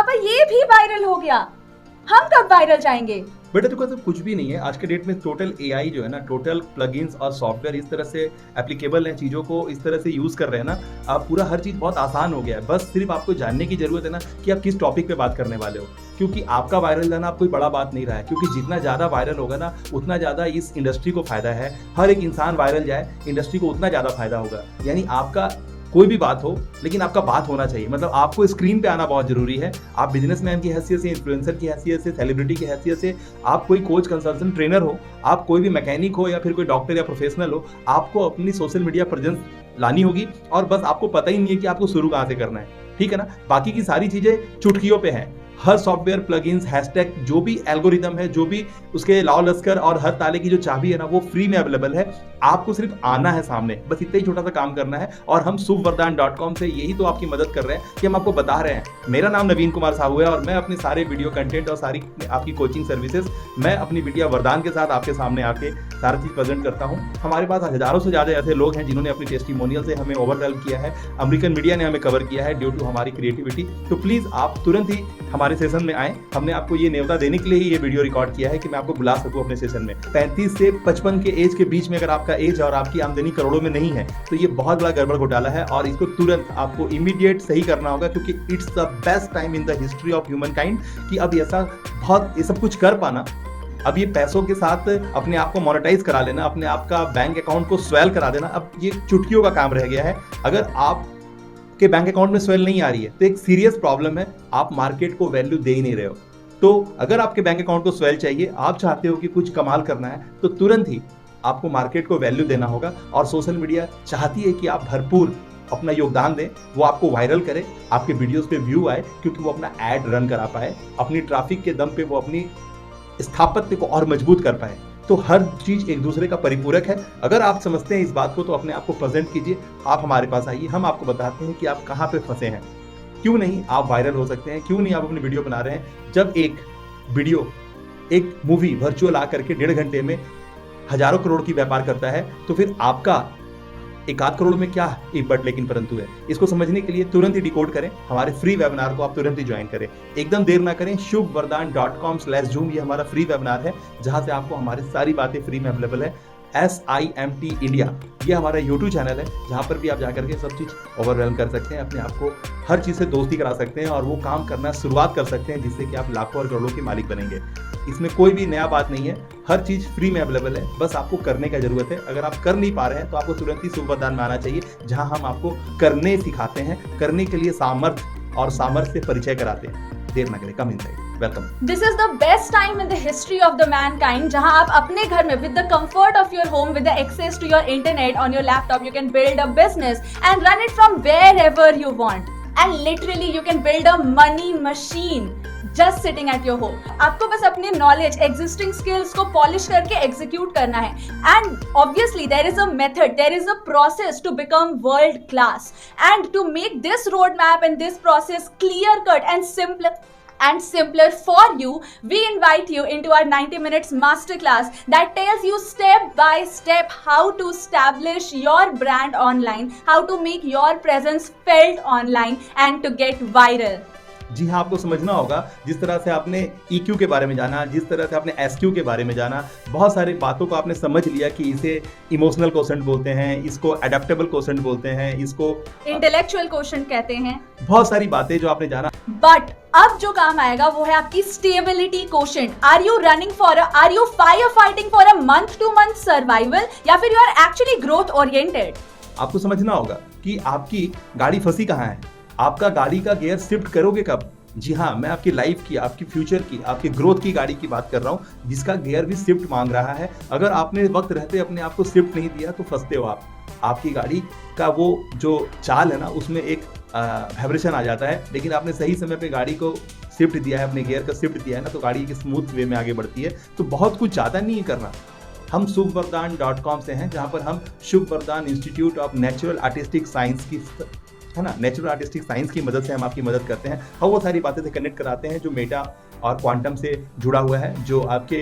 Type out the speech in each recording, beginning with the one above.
पापा ये भी वायरल हो गया, हम कब वायरल जाएंगे? बेटा देखो तो कुछ भी नहीं है। आज के डेट में टोटल एआई जो है ना, टोटल प्लगइन्स और सॉफ्टवेयर इस तरह से एप्लीकेबल है, चीज़ों को इस तरह से यूज़ कर रहे हैं ना, आप पूरा हर चीज़ बहुत आसान हो गया है। बस सिर्फ आपको जानने की जरूरत है ना कि आप किस टॉपिक पे बात करने वाले हो, क्योंकि आपका वायरल जाना आप कोई बड़ा बात नहीं रहा है, क्योंकि जितना ज़्यादा वायरल होगा ना उतना ज़्यादा इस इंडस्ट्री को फायदा है। हर एक इंसान वायरल जाए, इंडस्ट्री को उतना ज़्यादा फायदा होगा। यानी आपका कोई भी बात हो, लेकिन आपका बात होना चाहिए, मतलब आपको स्क्रीन पे आना बहुत जरूरी है। आप बिजनेसमैन की हैसियत से, इन्फ्लुएंसर की हैसियत से, सेलिब्रिटी की हैसियत से, आप कोई कोच, कंसल्टेंट, ट्रेनर हो, आप कोई भी मैकेनिक हो या फिर कोई डॉक्टर या प्रोफेशनल हो, आपको अपनी सोशल मीडिया प्रेजेंस लानी होगी। और बस आपको पता ही नहीं है कि आपको शुरू कहाँ से करना है, ठीक है ना। बाकी की सारी चीजें चुटकियों पे हैं। हर सॉफ्टवेयर, प्लगइन्स, हैशटैग, जो भी एल्गोरिदम है, जो भी उसके लाव लश्कर और हर ताले की जो चाबी है ना, वो फ्री में अवेलेबल है। आपको सिर्फ आना है सामने, बस इतना ही छोटा सा काम करना है। और हम शुभवरदान.com से यही तो आपकी मदद कर रहे हैं कि हम आपको बता रहे हैं। मेरा नाम नवीन कुमार साहू है और मैं अपने सारे वीडियो कंटेंट और सारी आपकी कोचिंग सर्विसेज मैं अपनी बिटिया वरदान के साथ आपके सामने आके सारा चीज प्रेजेंट करता हूँ। हमारे पास हजारों से ज्यादा ऐसे लोग हैं जिन्होंने अपनी टेस्टिमोनियल से हमें ओवरवेल्म किया है। अमेरिकन मीडिया ने हमें कवर किया है ड्यू टू हमारी क्रिएटिविटी। तो प्लीज आप तुरंत ही हमारे सेशन में आए। हमने आपको ये न्योता देने के लिए ही ये वीडियो रिकॉर्ड किया है कि मैं आपको बुला सकूं अपने सेशन में। 35 से 55 के एज के बीच में अगर आपका एज और आपकी आमदनी करोड़ों में नहीं है तो ये बहुत बड़ा गड़बड़ घोटाला है और इसको तुरंत आपको इमीडिएट सही करना होगा, क्योंकि it's the best time in the history of human kind कि अब ऐसा बहुत ये सब कुछ कर पाना, अब ये पैसों के साथ अपने आप को मोनेटाइज करा लेना, अपने आप का बैंक अकाउंट को स्वेल करा देना, अब ये चुटकियों का काम रह गया है। अगर आप के बैंक अकाउंट में स्वेल नहीं आ रही है तो एक सीरियस प्रॉब्लम है, आप मार्केट को वैल्यू दे ही नहीं रहे हो। तो अगर आपके बैंक अकाउंट को स्वेल चाहिए, आप चाहते हो कि कुछ कमाल करना है, तो तुरंत ही आपको मार्केट को वैल्यू देना होगा। और सोशल मीडिया चाहती है कि आप भरपूर अपना योगदान दें, वो आपको वायरल करे, आपके वीडियोस पे व्यू आए, क्योंकि वो अपना एड रन करा पाए, अपनी ट्रैफिक के दम पे वो अपनी स्थापत्य को और मजबूत कर पाए। तो हर चीज एक दूसरे का परिपूरक है। अगर आप समझते हैं इस बात को तो अपने आप को प्रेजेंट कीजिए, आप हमारे पास आइए, हम आपको बताते हैं कि आप कहाँ पे फंसे हैं। क्यों नहीं आप वायरल हो सकते हैं, क्यों नहीं आप अपनी वीडियो बना रहे हैं। जब एक वीडियो, एक मूवी वर्चुअल आकर के 1.5 घंटे में हजारों करोड़ की व्यापार करता है, तो फिर आपका 1 करोड़ में क्या एक बट लेकिन परंतु है। इसको समझने के लिए तुरंत ही डिकोड करें, हमारे फ्री वेबिनार को आप तुरंत ही ज्वाइन करें, एकदम देर ना करें। शुभवरदान.com/zoom ये हमारा फ्री वेबिनार है, जहां से आपको हमारी सारी बातें फ्री में अवेलेबल है। SIMT इंडिया ये हमारा YouTube चैनल है, जहाँ पर भी आप जाकर के सब चीज़ ओवरवेलम कर सकते हैं, अपने आप को हर चीज़ से दोस्ती करा सकते हैं और वो काम करना शुरुआत कर सकते हैं जिससे कि आप लाखों और करोड़ों के मालिक बनेंगे। इसमें कोई भी नया बात नहीं है, हर चीज़ फ्री में अवेलेबल है, बस आपको करने का जरूरत है। अगर आप कर नहीं पा रहे हैं तो आपको तुरंत ही शुभवरदान में आना चाहिए, जहाँ हम आपको करने सिखाते हैं, करने के लिए सामर्थ्य और सामर्थ्य से परिचय कराते हैं। देर ना करें, come inside, welcome. This is the best time in the history of the mankind, जहां आप अपने घर में with the comfort of your home, with the access to your internet on your laptop, you can build a business and run it from wherever you want. And literally you can build a money machine just sitting at your home. आपको बस अपने knowledge, existing skills को polish करके execute करना है. And obviously there is a method, there is a process to become world class. And to make this roadmap and this process clear cut and simpler for you, we invite you into our 90 minutes masterclass that tells you step by step how to establish your brand online, how to make your presence felt online and to get viral. जी हाँ, आपको समझना होगा, जिस तरह से आपने EQ के बारे में जाना, जिस तरह से आपने SQ के बारे में जाना, बहुत सारी बातों को आपने समझ लिया कि इसे इमोशनल क्वोशेंट बोलते हैं, इसको एडेप्टेबल क्वोशेंट बोलते हैं, इसको इंटेलेक्चुअल क्वोशेंट कहते हैं, बहुत सारी बातें जो आपने जाना। बट अब जो काम आएगा वो है आपकी stability quotient. Are you fire fighting for a month to month survival, या फिर you are actually growth oriented. आपको समझना होगा कि आपकी गाड़ी फंसी कहाँ है, आपका गाड़ी का गियर शिफ्ट करोगे कब। जी हाँ, मैं आपकी लाइफ की, आपकी फ्यूचर की, आपकी ग्रोथ की गाड़ी की बात कर रहा हूँ, जिसका गियर भी शिफ्ट मांग रहा है। अगर आपने वक्त रहते अपने आप को शिफ्ट नहीं दिया तो फंसते हो आप। आपकी गाड़ी का वो जो चाल है ना, उसमें एक वाइब्रेशन आ जाता है, लेकिन आपने सही समय पे गाड़ी को शिफ्ट दिया है, अपने गियर का शिफ्ट दिया है ना, तो गाड़ी एक स्मूथ वे में आगे बढ़ती है। तो बहुत कुछ ज़्यादा नहीं करना। हम शुभवरदान.com से हैं, जहाँ पर हम Shubhvardan institute of natural artistic science की, है ना, नेचुरल आर्टिस्टिक साइंस की मदद से हम आपकी मदद करते हैं। हम वो सारी बातें से कनेक्ट कराते हैं जो मेटा और क्वांटम से जुड़ा हुआ है, जो आपके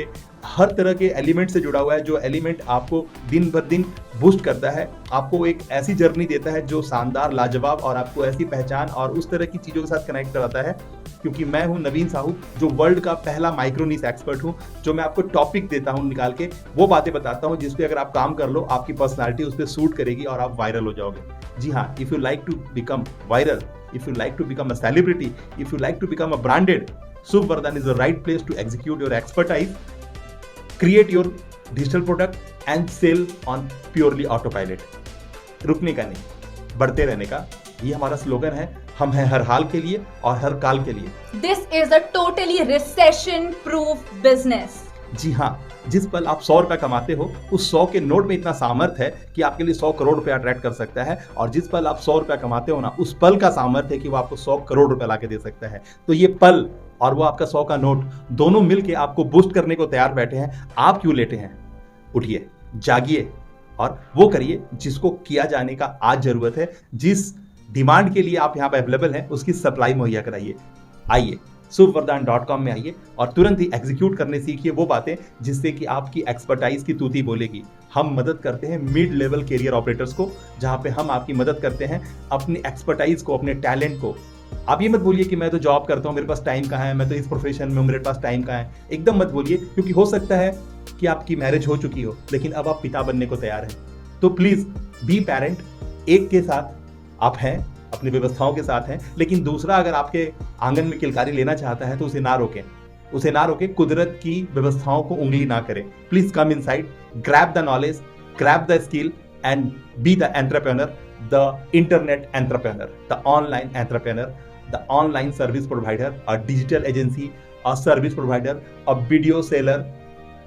हर तरह के एलिमेंट से जुड़ा हुआ है, जो एलिमेंट आपको दिन ब दिन बूस्ट करता है, आपको एक ऐसी जर्नी देता है जो शानदार, लाजवाब, और आपको ऐसी पहचान और उस तरह की चीज़ों के साथ कनेक्ट कराता है क्योंकि मैं हूं नवीन साहू, जो वर्ल्ड का पहला माइक्रो नीश एक्सपर्ट हूं, जो मैं आपको टॉपिक देता हूं निकाल के, वो बातें बताता हूं जिस पे अगर आप काम कर लो, आपकी पर्सनालिटी उस पर सूट करेगी और आप वायरल हो जाओगे। जी हाँ, if you like to become viral, if you like to become a celebrity, if you like to become a branded, Shubh Vardhan is the right place to execute your expertise, create your digital product and sell on purely autopilot. रुकने का नहीं, बढ़ते रहने का, ये हमारा slogan है। हम हैं हर हाल के लिए और हर काल के लिए। This is a totally recession proof business. जी हाँ, जिस पल आप 100 रुपए कमाते हो, उस 100 के नोट में इतना सामर्थ्य है कि आपके लिए 100 करोड़ रुपए अट्रैक्ट कर सकता है। और जिस पल आप 100 रुपए कमाते हो ना, उस पल का सामर्थ्य है कि वो आपको 100 करोड़ रुपए लाके दे सकता है। तो ये पल और वो आपका 100 का नोट, दोनों मिलके आपको बूस्ट करने को तैयार बैठे हैं। आप क्यों लेटे हैं? उठिए, जागिए और वो करिए जिसको किया जाने का आज जरूरत है। जिस डिमांड के लिए आप यहाँ पे अवेलेबल हैं, उसकी सप्लाई मुहैया कराइए। आइए shubhvardhan.com में आइए और तुरंत ही एग्जीक्यूट करने सीखिए वो बातें जिससे कि आपकी एक्सपर्टाइज की तूती बोलेगी। हम मदद करते हैं मिड लेवल कैरियर ऑपरेटर्स को, जहां पे हम आपकी मदद करते हैं अपनी एक्सपर्टाइज को, अपने टैलेंट को। आप ये मत बोलिए कि मैं तो जॉब करता हूं, मेरे पास टाइम कहाँ है, मैं तो इस प्रोफेशन में हूं, मेरे पास टाइम कहाँ है। एकदम मत बोलिए, क्योंकि हो सकता है कि आपकी मैरिज हो चुकी हो, लेकिन अब आप पिता बनने को तैयार हैं। तो प्लीज बी पेरेंट। एक के साथ आप हैं, अपनी व्यवस्थाओं के साथ हैं, लेकिन दूसरा अगर आपके आंगन में किलकारी लेना चाहता है तो उसे ना रोकें, उसे ना रोकें। कुदरत की व्यवस्थाओं को उंगली ना करें। Please come inside, grab the knowledge, grab the skill and be the entrepreneur, the internet entrepreneur, the online entrepreneur, the online service provider, a digital agency, a service provider, a video seller.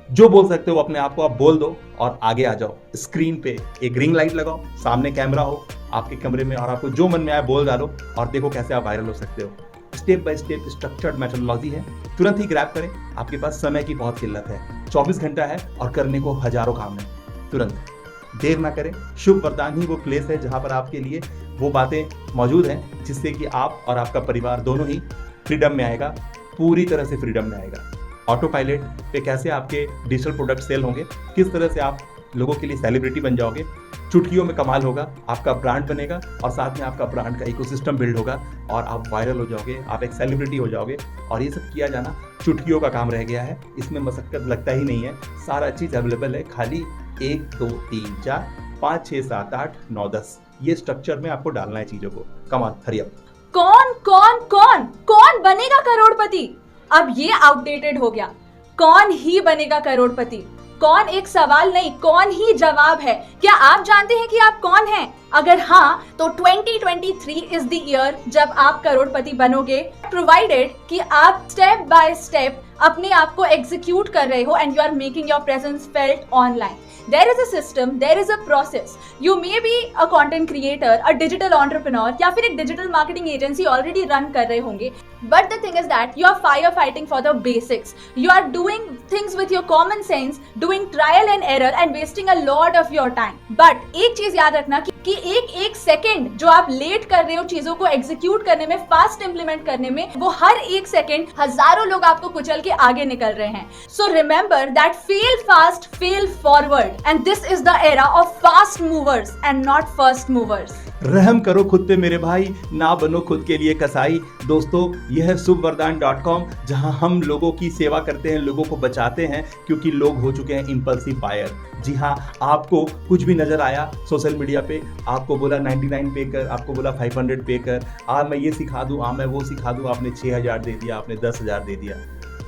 जो बोल सकते हो अपने आप को आप बोल दो और आगे आ जाओ। स्क्रीन पे एक रिंग लाइट लगाओ, सामने कैमरा हो आपके कमरे में, और आपको जो मन में आए बोल डालो और देखो कैसे आप वायरल हो सकते हो। Step by step structured methodology है। तुरंत ही ग्रैब करें। आपके पास समय की बहुत किल्लत है, 24 घंटा है और करने को हजारों काम है। तुरंत देर ना करें। शुभ वरदान ही वो प्लेस है जहां पर आपके लिए वो बातें मौजूद हैं जिससे कि आप और आपका परिवार दोनों ही फ्रीडम में आएगा, पूरी तरह से फ्रीडम में आएगा। ऑटो पायलट पे कैसे आपके डिजिटल प्रोडक्ट सेल होंगे, किस तरह से आप लोगों के लिए सेलिब्रिटी बन जाओगे, चुटकियों में कमाल होगा, आपका ब्रांड बनेगा और साथ में आपका ब्रांड का इकोसिस्टम बिल्ड होगा और आप वायरल हो जाओगे, आप एक सेलिब्रिटी हो जाओगे। और ये सब किया जाना चुटकियों का काम रह गया है, इसमें मशक्कत लगता ही नहीं है। सारा चीज़ अवेलेबल है, खाली 1 2 3 4 5 6 7 8 9 10 ये स्ट्रक्चर में आपको डालना है चीज़ों को। कमाल, हरी अप। कौन कौन कौन कौन बनेगा करोड़पति? अब ये आउटडेटेड हो गया। कौन ही बनेगा करोड़पति? कौन एक सवाल नहीं, कौन ही जवाब है। क्या आप जानते हैं कि आप कौन हैं? अगर हाँ, तो 2023 इज द ईयर जब आप करोड़पति बनोगे, प्रोवाइडेड कि आप स्टेप बाय स्टेप अपने आप को एग्जीक्यूट कर रहे हो and you are making your presence felt online. There is a system, there is a process. You may be a content creator, a digital entrepreneur, या फिर एक digital marketing agency already run कर रहे होंगे. But the thing is that you are firefighting for the basics. You are doing things with your common sense, doing trial and error and wasting a lot of your time. But एक चीज याद रखना कि एक second जो आप late कर रहे हो चीजों को एग्जीक्यूट करने में, फास्ट इंप्लीमेंट करने में, वो हर एक सेकंड हजारों लोग आपको कुचल के आगे निकल रहे हैं. So remember that fail fast, fail forward. And this is the era of fast movers and not first movers. रहम करो खुद पे मेरे भाई, ना बनो खुद के लिए कसाई। दोस्तों, यह है shubhvardhan.com, जहां हम लोगों की सेवा करते हैं, लोगों को बचाते हैं, क्योंकि लोग हो चुके हैं इंपल्सिव बायर। जी हाँ, आपको कुछ भी नजर आया सोशल मीडिया पे, आपको बोला 99 पे कर, आपको बोला 500 पे कर, मैं ये सिखा दूं, मैं वो सिखा दूं, आपने 6000 दे दिया, आपने 10,000 दे दिया।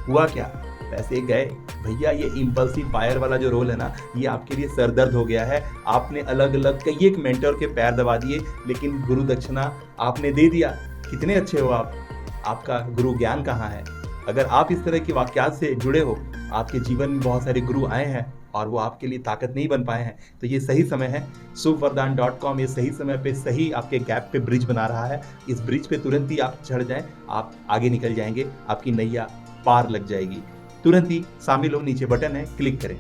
हुआ क्या? पैसे गए। भैया, ये इम्पल्सिव बायर वाला जो रोल है ना, ये आपके लिए सरदर्द हो गया है। आपने अलग अलग कई एक मेंटर के पैर दबा दिए, लेकिन गुरु दक्षिणा आपने दे दिया। कितने अच्छे हो आप, आपका गुरु ज्ञान कहाँ है? अगर आप इस तरह के वाक्यात से जुड़े हो, आपके जीवन में बहुत सारे गुरु आए हैं और वो आपके लिए ताकत नहीं बन पाए हैं, तो ये सही समय है। shubhvardhan.com ये सही समय पे सही आपके गैप पे ब्रिज बना रहा है। इस ब्रिज पे तुरंत ही आप चढ़ जाएं, आप आगे निकल जाएंगे, आपकी नैया पार लग जाएगी। तुरंत ही शामिल हो, नीचे बटन है, क्लिक करें।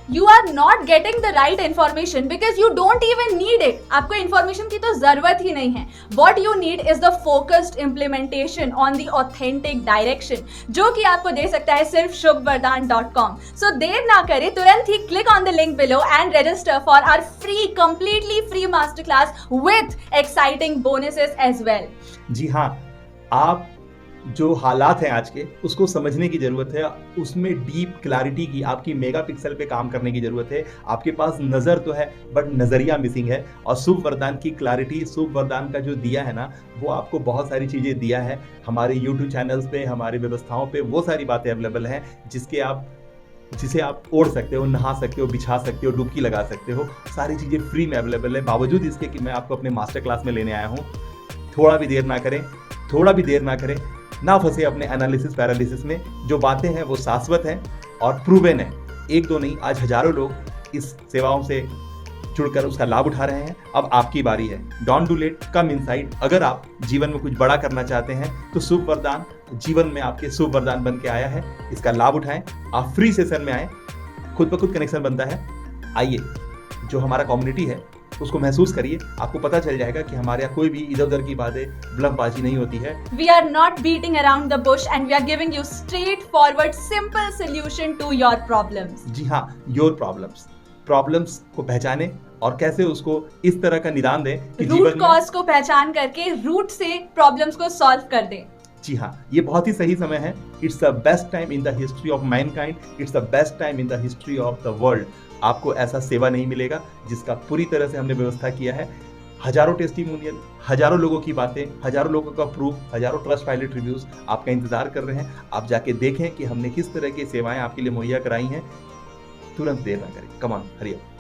You are not getting the right information because you don't even need it. आपको information की तो जरूरत ही नहीं है. What you need is the focused implementation on the authentic direction, जो कि आपको दे सकता है सिर्फ shubhvardhan.com. So देर ना करें, तुरंत ही click on the link below and register for our free, completely free masterclass with exciting bonuses as well. जी हाँ, आप जो हालात हैं आज के, उसको समझने की ज़रूरत है, उसमें डीप क्लैरिटी की, आपकी मेगापिक्सल पे काम करने की ज़रूरत है। आपके पास नज़र तो है बट नज़रिया मिसिंग है, और शुभ वरदान की क्लैरिटी, शुभ वरदान का जो दिया है ना, वो आपको बहुत सारी चीज़ें दिया है। हमारे यूट्यूब चैनल्स पे, हमारी व्यवस्थाओं पे वो सारी बातें अवेलेबल हैं जिसे आप ओढ़ सकते हो, नहा सकते हो, बिछा सकते हो, डुबकी लगा सकते हो। सारी चीज़ें फ्री में अवेलेबल है, बावजूद इसके कि मैं आपको अपने मास्टर क्लास में लेने आया हूँ। थोड़ा भी देर ना करें, ना फंसे अपने एनालिसिस पैरालिसिस में। जो बातें हैं वो शाश्वत हैं और प्रूवन है। एक दो नहीं, आज हजारों लोग इस सेवाओं से जुड़कर उसका लाभ उठा रहे हैं। अब आपकी बारी है। Don't do let, come inside. अगर आप जीवन में कुछ बड़ा करना चाहते हैं तो शुभ वरदान जीवन में आपके शुभ वरदान बन के आया है। इसका लाभ उठाएं। आप फ्री सेशन में आए, खुद ब खुद कनेक्शन बनता है। आइए, जो हमारा कम्युनिटी है उसको महसूस करिए। आपको पता चल जाएगा कि हमारे यहाँ कोई भी इधर उधर की बातें, ब्लफबाजी नहीं होती है। We are not beating around the bush and we are giving you straightforward, simple solution to your problems. जी हाँ, योर प्रॉब्लम्स को पहचाने और कैसे उसको इस तरह का निदान दें कि रूट जीवन में। कॉज को पहचान करके रूट से प्रॉब्लम्स को सॉल्व कर दें। जी हाँ, ये बहुत ही सही समय है। It's the best time in the history of Mankind, it's the best time in the history of the world. आपको ऐसा सेवा नहीं मिलेगा जिसका पूरी तरह से हमने व्यवस्था किया है। हजारों टेस्टिमोनियल, हजारों लोगों की बातें, हजारों लोगों का प्रूफ, हजारों ट्रस्ट पायलट रिव्यूज आपका इंतजार कर रहे हैं। आप जाके देखें कि हमने किस तरह की सेवाएं आपके लिए मुहैया कराई हैं। तुरंत देर ना करें। Come on, hurry up.